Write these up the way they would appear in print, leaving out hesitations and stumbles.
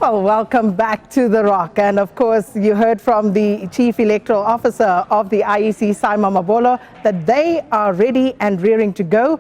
Well, welcome back to The Rock. And of course, you heard from the Chief Electoral Officer of the IEC, Simon Mabolo, that they are ready and rearing to go.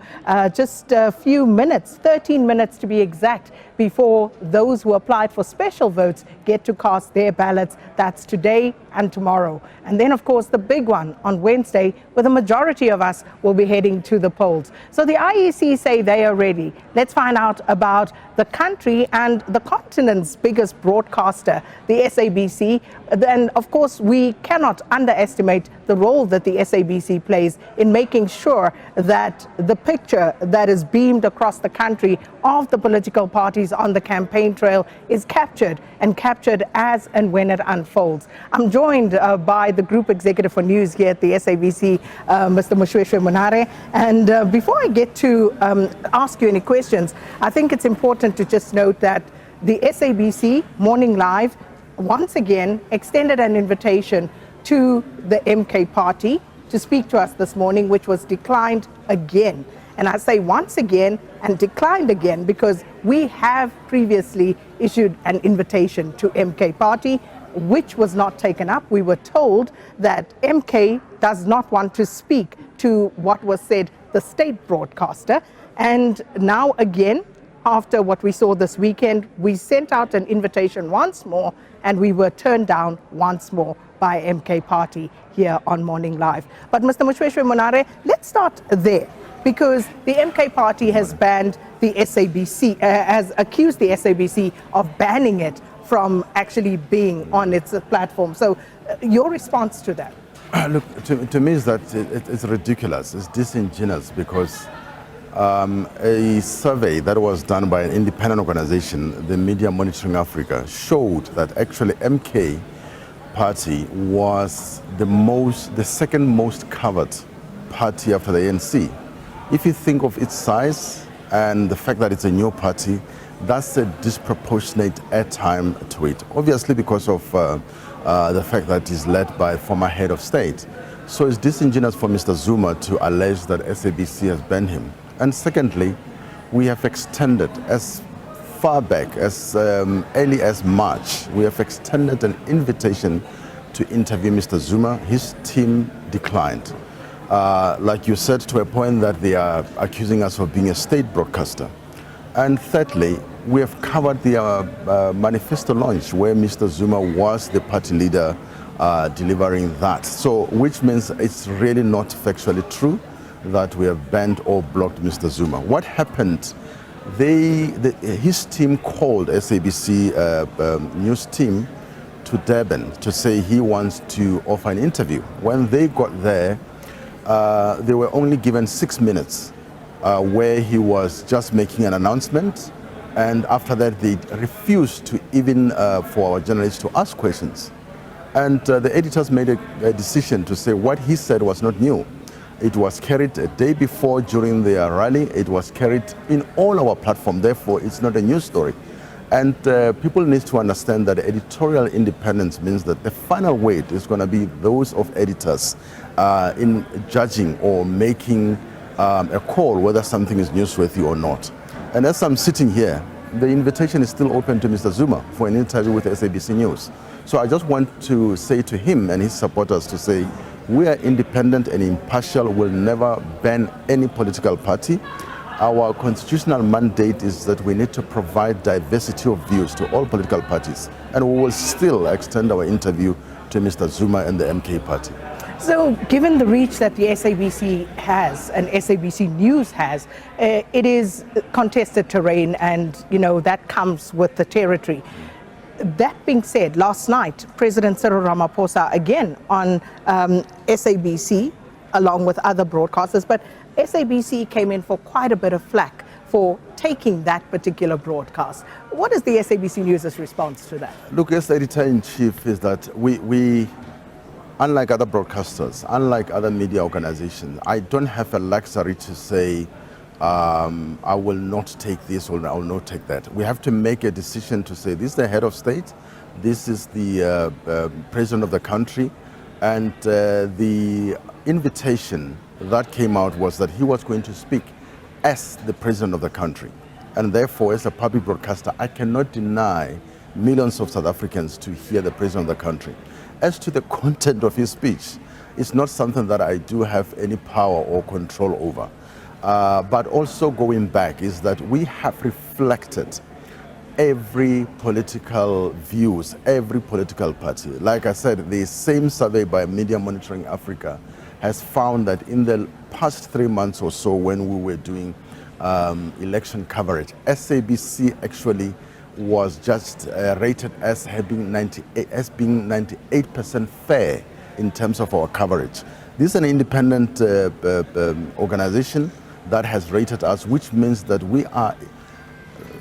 Just a few minutes, 13 minutes to be exact, before those who applied for special votes get to cast their ballots. That's today and tomorrow. And then, of course, the big one on Wednesday, where the majority of us will be heading to the polls. So the IEC say they are ready. Let's find out about the country and the continent's biggest broadcaster, the SABC. Then, of course, we cannot underestimate the role that the SABC plays in making sure that the picture that is beamed across the country of the political parties on the campaign trail is captured as and when it unfolds. I'm joined by the Group Executive for News here at the SABC, Mr. Moshoeshoe Monare. And before I get to ask you any questions, I think it's important to just note that the SABC Morning Live once again extended an invitation to the MK party to speak to us this morning, which was declined again. And I say once again and declined again because we have previously issued an invitation to MK party, which was not taken up. We were told that MK does not want to speak to what was said, the state broadcaster. And now again, after what we saw this weekend, we sent out an invitation once more and we were turned down once more by MK party here on Morning Live. But Mr. Moshoeshoe Monare, let's start there, because the MK party has banned the SABC, has accused the SABC of banning it from actually being on its platform. So your response to that? Look, to me is that it's ridiculous, it's disingenuous, because a survey that was done by an independent organization, the Media Monitoring Africa, showed that actually MK party was the second most covered party after the ANC. If you think of its size and the fact that it's a new party, that's a disproportionate airtime to it. Obviously because of the fact that it's led by a former head of state. So it's disingenuous for Mr. Zuma to allege that SABC has banned him. And secondly, we have extended as far back as early as March, we have extended an invitation to interview Mr. Zuma. His team declined. Like you said, to a point that they are accusing us of being a state broadcaster. And thirdly, we have covered the manifesto launch where Mr. Zuma was the party leader delivering that. So, which means it's really not factually true that we have banned or blocked Mr. Zuma. What happened? His team called SABC news team to Durban to say he wants to offer an interview. When they got there, they were only given 6 minutes where he was just making an announcement, and after that they refused to even for our journalists to ask questions. And the editors made a decision to say what he said was not new. It was carried a day before during their rally. It was carried in all our platforms. Therefore, it's not a news story. And people need to understand that editorial independence means that the final weight is going to be those of editors in judging or making a call whether something is newsworthy or not. And as I'm sitting here, the invitation is still open to Mr. Zuma for an interview with SABC News. So I just want to say to him and his supporters to say, we are independent and impartial, will never ban any political party. Our constitutional mandate is that we need to provide diversity of views to all political parties. And we will still extend our interview to Mr. Zuma and the MK party. So given the reach that the SABC has and SABC News has, it is contested terrain, and that comes with the territory. That being said, last night, President Cyril Ramaphosa, again on SABC, along with other broadcasters, but SABC came in for quite a bit of flack for taking that particular broadcast. What is the SABC News' response to that? Look, as editor-in-chief, is that we, unlike other broadcasters, unlike other media organizations, I don't have a luxury to say, I will not take this or I will not take that. We have to make a decision to say, this is the head of state, this is the president of the country, and the invitation that came out was that he was going to speak as the president of the country. And therefore, as a public broadcaster, I cannot deny millions of South Africans to hear the president of the country. As to the content of his speech, it's not something that I do have any power or control over. But also going back is that we have reflected every political views, every political party. Like I said, the same survey by Media Monitoring Africa has found that in the past 3 months or so when we were doing election coverage, SABC actually was just rated as being 98% fair in terms of our coverage. This is an independent organization that has rated us, which means that we are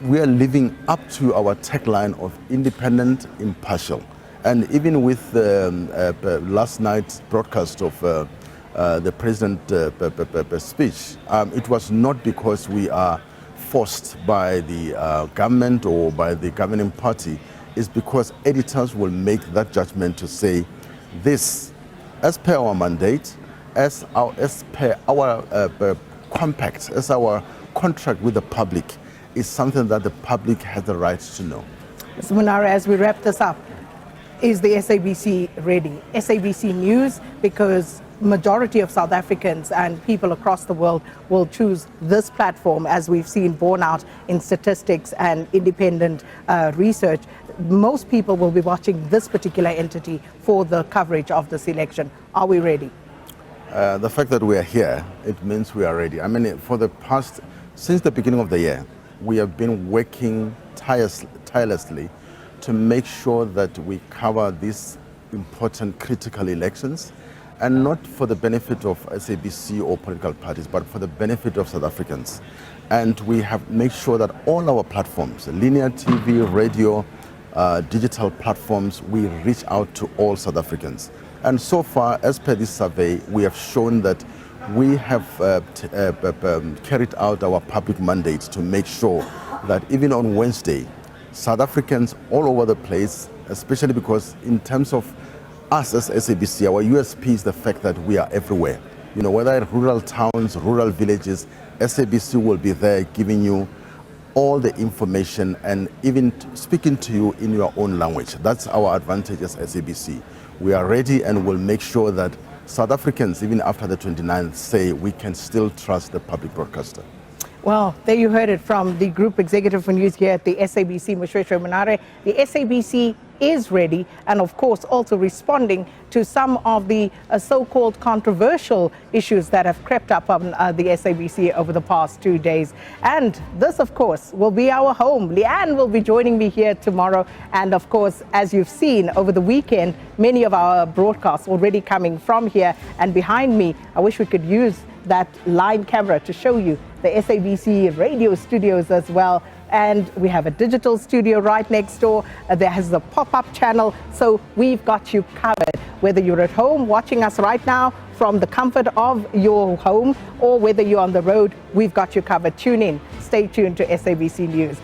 living up to our tagline of independent, impartial. And even with last night's broadcast of the president's speech, it was not because we are forced by the government or by the governing party. It's because editors will make that judgment to say this, as per our mandate, as per our compact, as our contract with the public, is something that the public has the right to know. Mr. Monare, as we wrap this up, is the SABC ready? SABC News, because majority of South Africans and people across the world will choose this platform, as we've seen borne out in statistics and independent research. Most people will be watching this particular entity for the coverage of this election. Are we ready? The fact that we are here, it means we are ready. I mean, since the beginning of the year, we have been working tirelessly to make sure that we cover these important critical elections, and not for the benefit of SABC or political parties, but for the benefit of South Africans. And we have made sure that all our platforms, linear TV, radio, digital platforms, we reach out to all South Africans. And so far, as per this survey, we have shown that we have carried out our public mandate to make sure that even on Wednesday, South Africans all over the place, especially because in terms of us as SABC, our USP is the fact that we are everywhere. You know, whether in rural towns, rural villages, SABC will be there giving you all the information and even speaking to you in your own language. That's our advantage as SABC. We are ready and will make sure that South Africans, even after the 29th, say we can still trust the public broadcaster. Well, there you heard it from the Group Executive for News here at the SABC, Moshoeshoe Monare. The SABC is ready and, of course, also responding to some of the so-called controversial issues that have crept up on the SABC over the past 2 days. And this, of course, will be our home. Leanne will be joining me here tomorrow. And, of course, as you've seen over the weekend, many of our broadcasts already coming from here. And behind me, I wish we could use that line camera to show you the SABC radio studios as well. And we have a digital studio right next door. There has a pop-up channel. So we've got you covered. Whether you're at home watching us right now from the comfort of your home, or whether you're on the road, we've got you covered. Tune in. Stay tuned to SABC News.